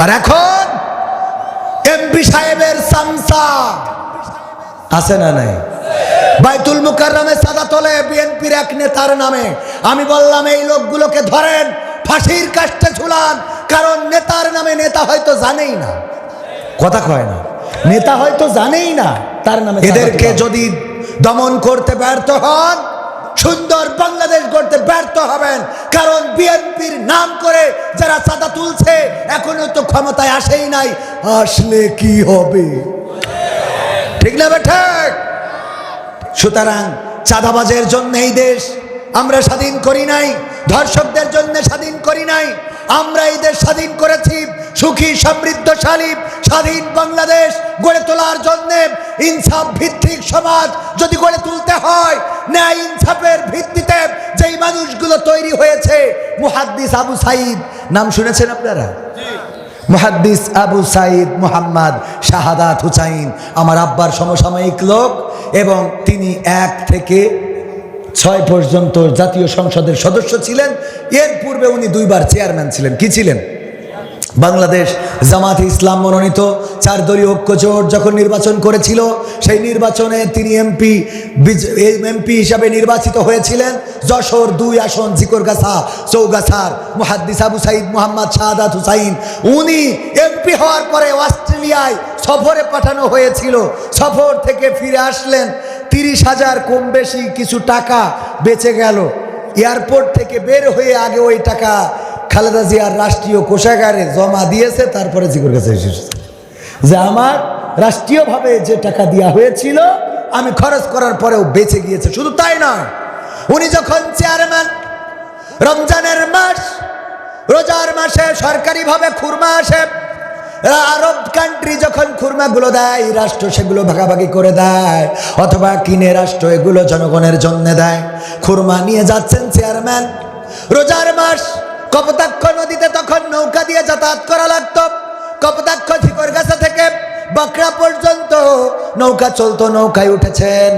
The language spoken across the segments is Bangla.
আর এখন এমপি সাহেবের সামসা আছে না নাই? বাইতুল মুকাররমে সাদা তোলে বিএনপির এক নেতার নামে। আমি বললাম এই লোকগুলোকে ধরেন, ফাঁসির কাস্টে ঝুলান, কারণ নেতার নামে নেতা হয়তো জানেই না, কথা কয় না, নেতা হয়তো জানেই না তার নামে। এদেরকে যদি দমন করতে ব্যর্থ হন, সুন্দর বাংলাদেশ গড়তে ব্যর্থ হবেন, কারণ বিএনপির নাম করে যারা চাঁদা তুলছে এখনো তো ক্ষমতায় আসেই নাই, আসলে কি হবে? ঠিক না বেঠা? সুতরাং চাঁদাবাজের জন্য এই দেশ আমরা স্বাধীন করি নাই, ধর্ষকদের জন্য স্বাধীন করি নাই, আমরা এই দেশ স্বাধীন করেছি সুখী সমৃদ্ধশালী স্বাধীন বাংলাদেশ গড়ে তোলার জন্য। ইনসাফ ভিত্তিক সমাজ যদি গড়ে তুলতে হয়, ন্যায় ইনসাফের ভিত্তিতে যেই মানুষগুলো তৈরি হয়েছে, মুহাদ্দিস আবু সাঈদ নাম শুনেছেন আপনারা? মুহাদ্দিস আবু সাঈদ মুহাম্মদ শাহাদাত হুসাইন আমার আব্বার সমসাময়িক লোক, এবং তিনি 1 থেকে 6 পর্যন্ত জাতীয় সংসদের সদস্য ছিলেন। এর পূর্বে উনি 2 বার চেয়ারম্যান ছিলেন। কি ছিলেন? বাংলাদেশ জামাতে ইসলাম মনোনীত 4 দলীয় ঐক্য জোট যখন নির্বাচন করেছিল, সেই নির্বাচনে তিনি এমপি হিসাবে নির্বাচিত হয়েছিলেন। যশোর 2 আসন জিকরগাছা চৌগাছার মুহাদ্দিস আবু সাঈদ মুহাম্মদ শাহাদাত হুসাইন, উনি এমপি হওয়ার পরে অস্ট্রেলিয়ায় সফরে পাঠানো হয়েছিল। সফর থেকে ফিরে আসলেন, 30,000 কম বেশি কিছু টাকা বেঁচে গেল। এয়ারপোর্ট থেকে বের হয়ে আগে ওই টাকা খালেদা জিয়ার রাষ্ট্রীয় কোষাগারে জমা দিয়েছে, তারপরে জিকর কাছে এসেছে যে আমার রাষ্ট্রীয়ভাবে যে টাকা দেওয়া হয়েছিল আমি খরচ করার পরেও বেঁচে গিয়েছে। শুধু তাই নয়, উনি যখন চেয়ারম্যান, রমজানের মাস, রোজার মাসে সরকারিভাবে খুরমা আসে, আরব কান্ট্রি যখন খুরমাগুলো দেয়, রাষ্ট্র সেগুলো ভাগাভাগি করে দেয়, অথবা কিনে রাষ্ট্র এগুলো জনগণের জন্য দেয়। খুরমা নিয়ে যাচ্ছেন চেয়ারম্যান, রোজার মাস, কপোতাক্ষ নদীতে তখন নৌকা দিয়ে যাতায়াত করা লাগতো। কপোতাক্ষ ঝিকরগাছা থেকে বাকরা পর্যন্ত নৌকা চলতো, নৌকায় উঠেছেন।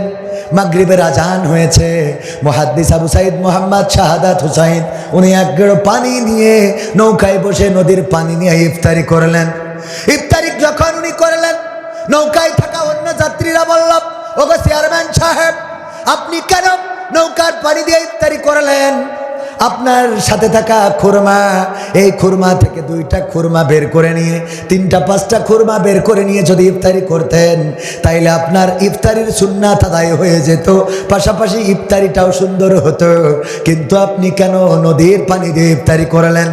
মাগরিবের আজান হয়েছে, মুহাদ্দিস আবু সাঈদ মুহাম্মদ শাহাদাত হুসাইন উনি 1 গেড়ো পানি নিয়ে নৌকায় বসে নদীর পানি নিয়ে ইফতারি করলেন। ইফতারি যখন উনি করলেন, নৌকায় থাকা অন্য যাত্রীরা বলল, ওগো চেয়ারম্যান সাহেব, আপনি কেন নৌকার পানি দিয়ে ইফতারি করলেন? আপনার সাথে থাকা খুরমা, এই খুরমা থেকে 2টা খুরমা বের করে নিয়ে 3টা 5টা খুরমা বের করে নিয়ে যদি ইফতারি করতেন, তাইলে আপনার ইফতারির সুন্নাত আদায় হয়ে যেত, পাশাপাশি ইফতারিটাও সুন্দর হতো। কিন্তু আপনি কেন নদীর পানি দিয়ে ইফতারি করলেন?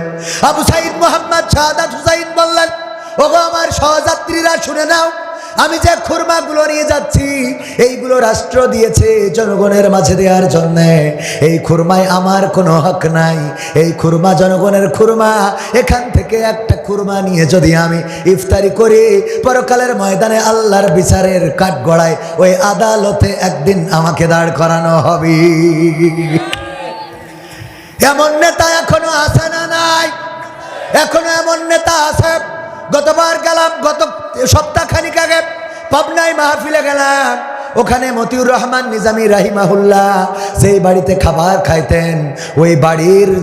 আবু সাঈদ মুহাম্মদ শাহাদাত হুসাইন বললেন, ওগো আমার সহযাত্রীরা শুনে নাও, আমি যে খুরমাগুলো নিয়ে যাচ্ছি এইগুলো রাষ্ট্র দিয়েছে জনগণের মাঝে দেওয়ার জন্য। এই খুরমায় আমার কোনো হক নাই, এই খুরমা জনগণের খুরমা। এখান থেকে একটা খুরমা নিয়ে যদি আমি ইফতারি করি, পরকালের ময়দানে আল্লাহর বিচারের কাঠগড়ায় ওই আদালতে একদিন আমাকে দাঁড় করানো হবে। এমন নেতা এখনো আছে না নাই? এখনো এমন নেতা আছে। গতবার গেলাম, গত সপ্তাহখানিক আগে পাবনায় মাহফিলে গেলাম, ওখানে মতিউর রহমান নিজামী রাহিমাহুল্লাহ যেই বাড়িতে খাবার খাইতেন, ওই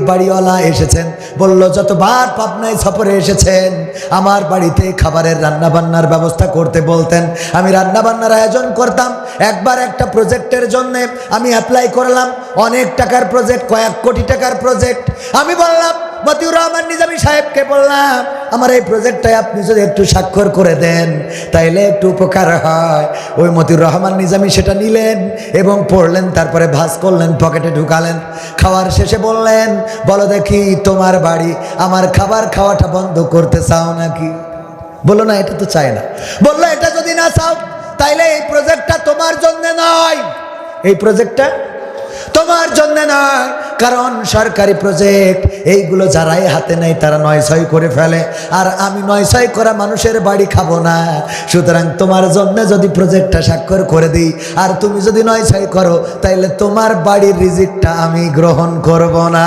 বাড়িওয়ালা এসেছেন, বলল যতবার পাবনায় সফরে এসেছেন আমার বাড়িতে খাবারের রান্নাবান্নার ব্যবস্থা করতে বলতেন, আমি রান্নাবান্নার আয়োজন করতাম। একবার একটা প্রজেক্টের জন্য আমি অ্যাপ্লাই করলাম, অনেক টাকার প্রজেক্ট, কয়েক কোটি টাকার প্রজেক্ট। আমি বললাম মতিউর রহমান নিজামী সাহেবকে, বললাম আমার এই প্রজেক্টটায় আপনি যদি একটু স্বাক্ষর করে দেন তাইলে একটু উপকার হয়। ওই মতিউর রহমান নিজামী সেটা নিলেন এবং পড়লেন, তারপরে ভাঁজ করলেন, পকেটে ঢুকালেন। খাওয়ার শেষে বললেন, বলো দেখি তোমার বাড়ি আমার খাবার খাওয়াটা বন্ধ করতে চাও নাকি? বললো না, এটা তো চাই না। বললো এটা যদি না চাও তাইলে এই প্রজেক্টটা তোমার জন্য নয়, এই প্রজেক্টটা তোমার জন্য নয়, কারণ সরকারি প্রজেক্ট এইগুলো যারাই হাতে নেয় তারা 9-6 করে ফেলে, আর আমি 9-6 করা মানুষের বাড়ি খাবো না। সুতরাং তোমার জন্য যদি প্রজেক্টটা স্বাক্ষর করে দিই আর তুমি যদি 9-6 করো, তাইলে তোমার বাড়ির রিজিকটা আমি গ্রহণ করব না।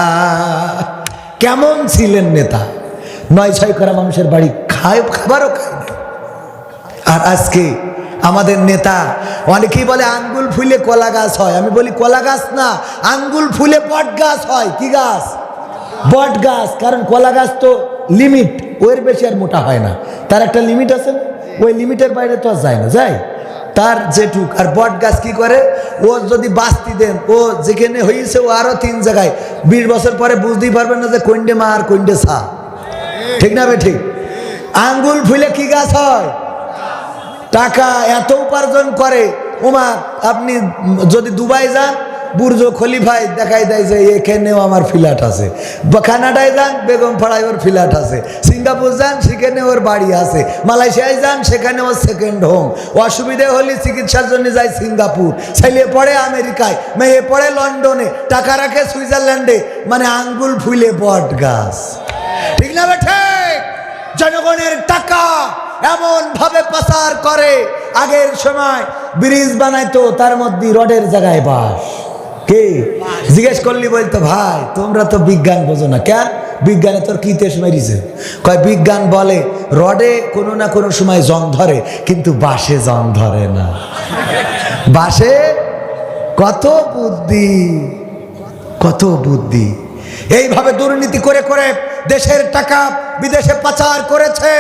কেমন ছিলেন নেতা? 9-6 করা মানুষের বাড়ি খাবারও খায় না। আর আজকে আমাদের নেতা, অনেকেই বলে আঙ্গুল ফুলে কলা গাছ হয়, আমি বলি কলা গাছ না, আঙ্গুল ফুলে বট গাছ হয়। কি গাছ? বট গাছ। কারণ কলা গাছ তো লিমিট, ওর বেশি আর মোটা হয় না, তার একটা লিমিট আছে, ওই লিমিটের বাইরে তো আর যায় না, যায় তার যেটুক। আর বট গাছ কি করে, ও যদি বাস্তি দেন, ও যেখানে হয়েছে ও আরো 3 জায়গায় 20 বছর পরে বুঝতেই পারবেন না যে কোনডে মা আর কোনডে সা, ঠিক না বে ঠিক? আঙ্গুল ফুলে কি গাছ হয়? টাকা এত উপার্জন করে ওমা, আপনি যদি দুবাই যান বুর্জ খলিফায় দেখাই দেয় যে এখানেও আমার ফ্ল্যাট আছে, কানাডায় যান বেগম পাড়ায় ওর ফ্ল্যাট আছে, সিঙ্গাপুর যান সেখানে ওর বাড়ি আছে, মালয়েশিয়ায় যান সেখানে ওর সেকেন্ড হোম। অসুবিধে হলে চিকিৎসার জন্য যায় সিঙ্গাপুর, ছেলে পড়ে আমেরিকায়, মেয়ে পড়ে লন্ডনে, টাকা রাখে সুইজারল্যান্ডে। মানে আঙ্গুল ফুলে বট গাছ, ঠিক না বেঠে? জনগণের টাকা এমন ভাবে পাচার করে। আগের সময় ব্রিজ বানাইতো, তার মধ্যে রডের জায়গায় বাঁশ। কে জিজ্ঞেস করলি বলতো, ভাই তোমরা তো বিজ্ঞান বোঝো না। কেন? বিজ্ঞানে তোর কি তেজ মেরিছে? কয় বিজ্ঞান বলে রডে কোনো না কোনো সময় জং ধরে, কিন্তু বাঁশে জং ধরে না। বাঁশে কত বুদ্ধি, কত বুদ্ধি। এইভাবে দুর্নীতি করে করে দেশের টাকা বিদেশে পাচার করেছে,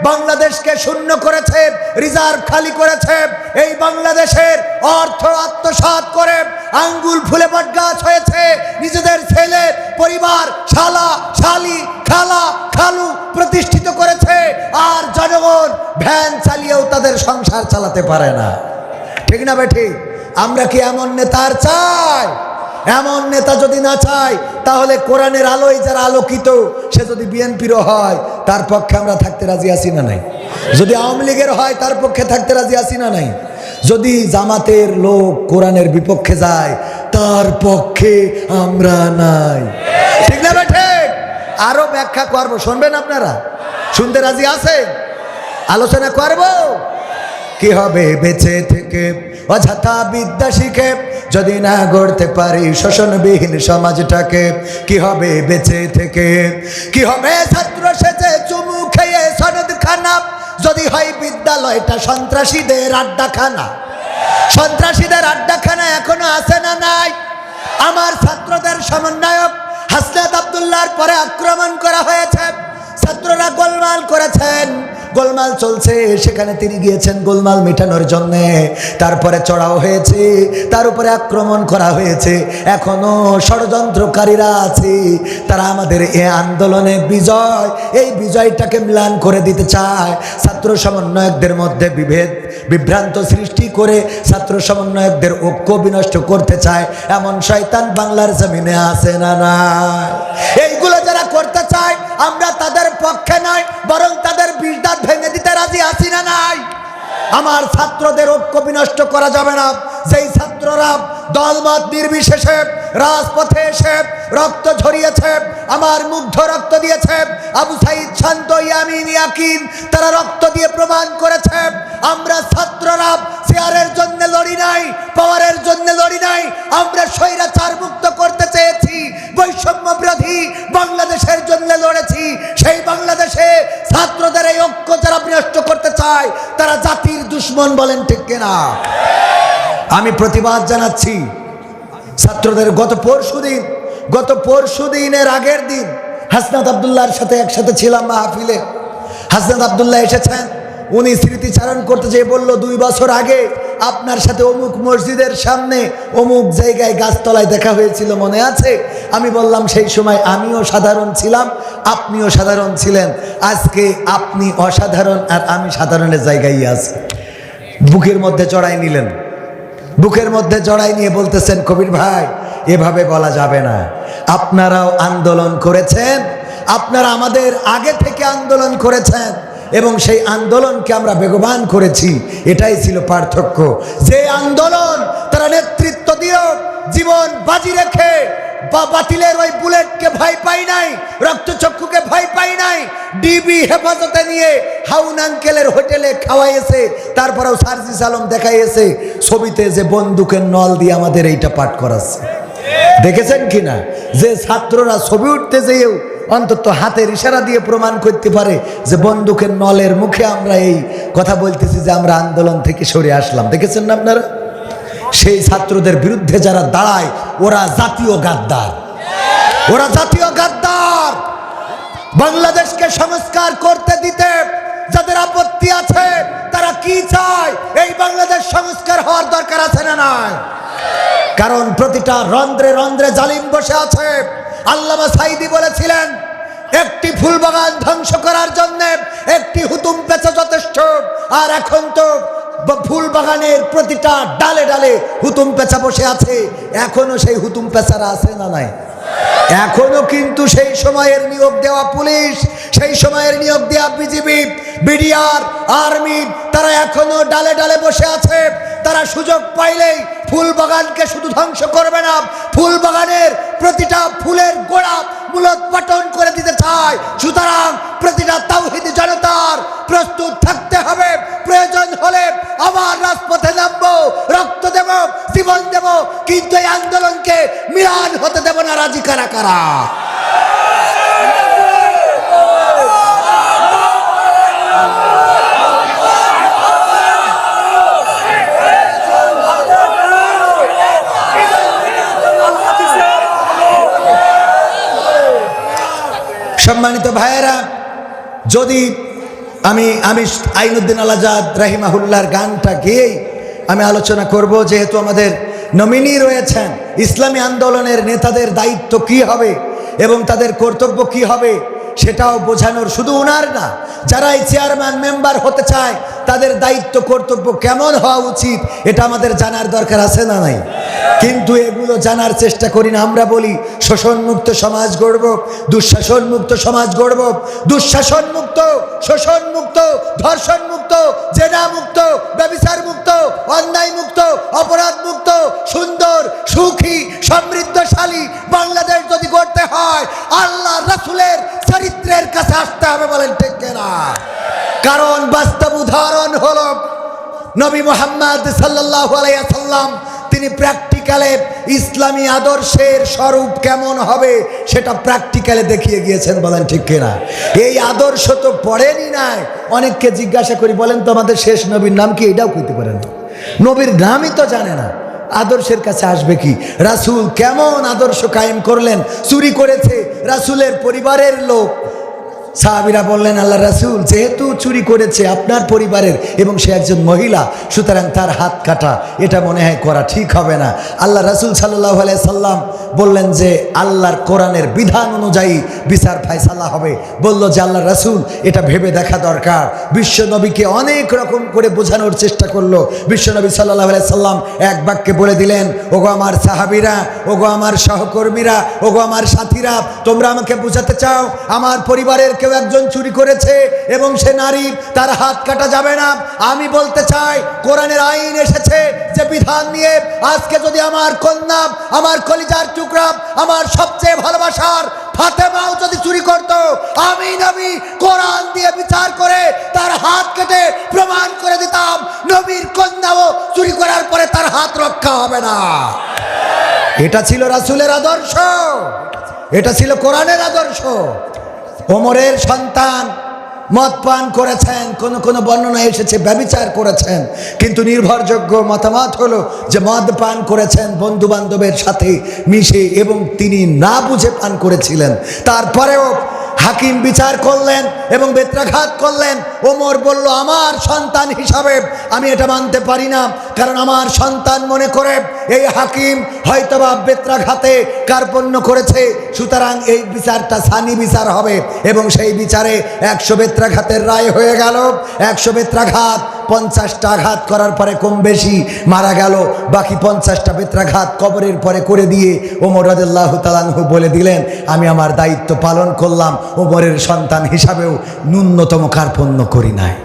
বাংলাদেশকে শূন্য করেছে, রিজার্ভ খালি করেছে। এই বাংলাদেশের অর্থ আত্মসাৎ করে আঙ্গুল ফুলে বটগাছ হয়েছে। নিজেদের ছেলে পরিবার, শালা শালি, খালা খালু প্রতিষ্ঠিত করেছে, আর জনগণ ভ্যান চালিয়েও তাদের সংসার চালাতে পারে না, ঠিক না বেঠি? আমরা কি এমন নেতার চাই? এমন নেতা যদি না চাই, তাহলে কোরআনের আলোয় যারা আলোকিত, সে যদি বিএনপিরও হয় তার পক্ষে আমরা থাকতে রাজি আছি না নাই? যদি আওয়ামী লীগের হয় তার পক্ষে থাকতে রাজি আছি না নাই? যদি জামাতের লোক কোরআনের বিপক্ষে যায় তার পক্ষে আমরা নাই, ঠিক না বেঠে? আরো ব্যাখ্যা করবো, শুনবেন আপনারা? শুনতে রাজি আছেন? আলোচনা করব। কি হবে বেঁচে থেকে অযথা বিদ্যা শিখে, যদি না গড়তে পারি শোষণবিহীন সমাজটাকে? কি হবে বেঁচে থেকে? কি হবে ছাত্র সেজে চুমু খেয়ে সনদ খানা, যদি হয় বিদ্যালয়টা সন্ত্রাসীদের আড্ডাখানা? সন্ত্রাসীদের আড্ডাখানা এখনো আছে না নাই? আমার ছাত্রদের সমন্বয়ক হাসনাত আব্দুল্লাহর পরে আক্রমণ করা হয়েছে, ছাত্ররা গোলমাল করেছেন, গোলমাল চলছে, সেখানে তিনি গিয়েছেন গোলমাল মেটানোর জন্য। তারপরে চড়াও হয়েছে, তার উপরে আক্রমণ করা হয়েছে। এখনো ষড়যন্ত্রকারীরা আছে, তারা আমাদের এই আন্দোলনে বিজয়, এই বিজয়টাকে ম্লান করে দিতে চায়। ছাত্র সমন্বয়কদের মধ্যে বিভ্রান্ত সৃষ্টি করে ছাত্র সমন্বয়কদের ঐক্য বিনষ্ট করতে চায়। এমন শয়তান বাংলার জমিনে আছে না নাই? এইগুলো যারা করতে চায় আমরা তাদের পক্ষে নয়, বরং তাদের বিষ দাঁত ভেঙে দিতে রাজি আছি না নাই? আমার ছাত্রদের ঐক্য বিনষ্ট করা যাবে না। যেই ছাত্ররা দলমত নির্বিশেষে রাজপথে এসে রক্ত ঝরিয়েছে, আমার মুগ্ধ রক্ত দিয়েছে, আবু সাইদ, শান্ত, ইয়ামিন, ইয়াকিন, তারা রক্ত দিয়ে প্রমাণ করেছে আমরা ছাত্ররা চেয়ারের জন্য লড়ি নাই, পাওয়ারের জন্য লড়ি নাই। আমরা স্বৈরাচার মুক্ত করতে চেয়েছি, বৈষম্য বিরোধী বাংলাদেশের জন্য লড়েছি। সেই বাংলাদেশে ছাত্রদের এই ঐক্য যারা বিনষ্ট করতে চায় তারা জাতির দুশ্মন, বলেন ঠিক কিনা? আমি প্রতিবাদ জানাচ্ছি ছাত্রদের। গত পরশুদিনের আগের দিন হাসনাত আব্দুল্লাহর সাথে একসাথে ছিলাম মাহফিলে। হাসনাত আব্দুল্লাহ এসেছেন, উনি স্মৃতিচারণ করতে যেয়ে বলল, 2 বছর আগে আপনার সাথে অমুক মসজিদের সামনে অমুক জায়গায় গাছতলায় দেখা হয়েছিল, মনে আছে? আমি বললাম সেই সময় আমিও সাধারণ ছিলাম, আপনিও সাধারণ ছিলেন। আজকে আপনি অসাধারণ আর আমি সাধারণের জায়গায় আছি। বুকের মধ্যে জড়াই নিলেন, বুকের মধ্যে জড়াই নিয়ে বলতেছেন, কবির ভাই এভাবে বলা যাবে না। আপনারাও আন্দোলন করেছেন, আপনারা আমাদের আগে থেকে আন্দোলন করেছেন এবং সেই আন্দোলনকে আমরা বেগবান করেছি। এটাই ছিল পার্থক্য। যে আন্দোলন তারা নেতৃত্ব দিয়েও জীবন বাজি রেখে বাতিলের ওই বুলেটকে ভয় পাই নাই, রক্তচক্ষুকে ভয় পাই নাই, ডিবি হেফাজতে নিয়ে হাউন আঙ্কেলের হোটেলে খাওয়াইয়েছে, তারপরেও সার্জিস আলম দেখাইয়েছে ছবিতে যে বন্দুকের নল দিয়ে আমাদের এইটা পাঠ করাচ্ছে। দেখেছেন কিনা? যে ছাত্ররা ছবি উঠতে যেয়েও অন্তত হাতের ইশারা দিয়ে প্রমাণ করতে পারে যে বন্দুকের নলের মুখে আমরা এই কথা বলতেছি যে আমরা আন্দোলন থেকে সরে আসলাম। দেখেছেন না আপনারা? সেই ছাত্রদের বিরুদ্ধে যারা দাঁড়ায় ওরা জাতীয় গাদ্দার, ওরা জাতীয় গাদ্দার। বাংলাদেশকে সংস্কার করতে দিতে যাদের আপত্তি আছে তারা কি চায়? এই বাংলাদেশ সংস্কার হওয়ার দরকার আছে না নাই? কারণ প্রতিটা রন্ধ্রে রন্ধ্রে জালিম বসে আছে। আল্লামা সাঈদী বলেছিলেন, একটি ফুল বাগান ধ্বংস করার জন্য একটি হুতুম পেঁচা যথেষ্ট। আর এখন তো ফুল বাগানের প্রতিটা ডালে ডালে হুতুম পেঁচা বসে আছে। এখনো সেই হুতুম পেঁচারা আছে না নাই? এখনো কিন্তু সেই সময়ের নিয়োগ দেওয়া পুলিশ, সেই সময়ের নিয়োগ দেওয়া বিজিবি, বিডিআর, আর্মি, তারা এখনো ডালে ডালে বসে আছে। তারা সুযোগ পাইলেই ফুল বাগানকে শুধু ধ্বংস করবে না, ফুল বাগানের প্রতিটা ফুলের গোড়া মূলোৎপাটন করে দিতে চায়। সুতরাং প্রতিটা তাওহীদি জনতার প্রস্তুত থাকতে হবে। প্রয়োজন হলে আবার রাজপথে নামবো, রক্ত দেব, জীবন দেব, কিন্তু এই আন্দোলনকে মিলান হতে দেব না। রাজি কারা কারা? সম্মানিত ভাইয়েরা, যদি আমি আইনুদ্দিন আল আজাদ রাহিমাহুল্লাহর গানটা গেয়েই আমি আলোচনা করব, যেহেতু আমাদের নমিনি রয়েছেন, ইসলামী আন্দোলনের নেতাদের দায়িত্ব কি হবে এবং তাদের কর্তব্য কি হবে সেটাও বোঝানোর, শুধু ওনার না, যারা এই চেয়ারম্যান মেম্বার হতে চায় তাদের দায়িত্ব কর্তব্য কেমন হওয়া উচিত এটা আমাদের জানার দরকার আছে না নাই? কিন্তু এগুলো জানার চেষ্টা করি না। আমরা বলি শোষণমুক্ত সমাজ গড়ব, দুঃশাসনমুক্ত সমাজ গড়ব। দুঃশাসনমুক্ত, শোষণমুক্ত, ধর্ষণমুক্ত, জেনামুক্ত, ব্যভিচারমুক্ত, অন্যায়মুক্ত, অপরাধমুক্ত, সুন্দর, সুখী, সমৃদ্ধশালী বাংলাদেশ যদি গড়তে হয় আল্লাহ রাসূলের চরিত্রের কাছে আসতে হবে। বলেন ঠিক কিনা? কারণ বাস্তব উদাহরণ হলো নবী মুহাম্মদ সাল্লাল্লাহু আলাইহি ওয়াসাল্লাম। তিনি প্র্যাকটিক্যালে ইসলামী আদর্শের স্বরূপ কেমন হবে সেটা প্র্যাকটিক্যালে দেখিয়ে গিয়েছেন। বলেন ঠিক কিনা? এই আদর্শ তো পড়েনি নাই। অনেককে জিজ্ঞাসা করি, বলেন তো আমাদের শেষ নবীর নাম কি? এটাও কইতে পারেন না। নবীর নামই তো জানে না, আদর্শের কাছে আসবে কি? রাসূল কেমন আদর্শ কায়েম করলেন? চুরি করেছে রাসূলের পরিবারের লোক। সাহাবীরা বললেন, আল্লাহ রাসূল, যেহেতু চুরি করেছে আপনার পরিবারের এবং সে একজন মহিলা, সুতরাং তার হাত কাটা এটা মনে হয় করা ঠিক হবে না। আল্লাহ রাসূল সাল্লাল্লাহু আলাইহি সাল্লাম বললেন যে আল্লাহর কোরআনের বিধান অনুযায়ী বিচার ফায়সালা হবে। বলল যে আল্লাহ রাসূল, এটা ভেবে দেখা দরকার। বিশ্বনবীকে অনেক রকম করে বোঝানোর চেষ্টা করলো। বিশ্বনবী সাল্লাল্লাহু আলাইহি সাল্লাম এক বাক্যে বলে দিলেন, ওগো আমার সাহাবীরা, ওগো আমার সহকর্মীরা, ওগো আমার সাথীরা, তোমরা আমাকে বোঝাতে চাও আমার পরিবারের কেউ একজন চুরি করেছে এবং সে নারী, তার হাত কাটা যাবে না। আমি বলতে চাই কোরআনের আইন এসেছে যে বিধান নিয়ে, আজকে যদি আমার কন্যা, আমার কলিজার টুকরা, আমার সবচেয়ে ভালোবাসার ফাতেমাও যদি চুরি করত, আমি নবী কোরআন দিয়ে বিচার করে তার হাত কেটে প্রমাণ করে দিতাম নবীর কন্যাও চুরি করার পরে তার হাত রক্ষা হবে না। এটা ছিল রাসূলের আদর্শ, এটা ছিল কোরআনের আদর্শ। ওমরের সন্তান মদ পান করেছেন, কোন কোন বর্ণনা এসেছে ব্যভিচার করেছেন, কিন্তু নির্ভরযোগ্য মতামত হলো যে মদ পান করেছেন বন্ধু বান্ধবের সাথে মিশে এবং তিনি না বুঝে পান করেছিলেন। তারপরেও হাকিম বিচার করলেন এবং বেত্রাঘাত করলেন। ওমর বলল, আমার সন্তান হিসাবে আমি এটা মানতে পারি না, কারণ আমার সন্তান মনে করে এই হাকিম হয়তোবা বেত্রাঘাতে কার্পণ্য করেছে, সুতরাং এই বিচারটা সানি বিচার হবে। এবং সেই বিচারে 100 বেত্রাঘাতের রায় হয়ে গেল। 100 বেত্রাঘাত, 50টা আঘাত করার পরে কম বেশি মারা গেল। বাকি 50টা বেত্রাঘাত কবরের পরে করে দিয়ে ওমর রাদিয়াল্লাহু তাআলা আনহু বলে দিলেন, আমি আমার দায়িত্ব পালন করলাম, ওমরের সন্তান হিসাবেও ন্যূনতম কার্পণ্য করি নাই।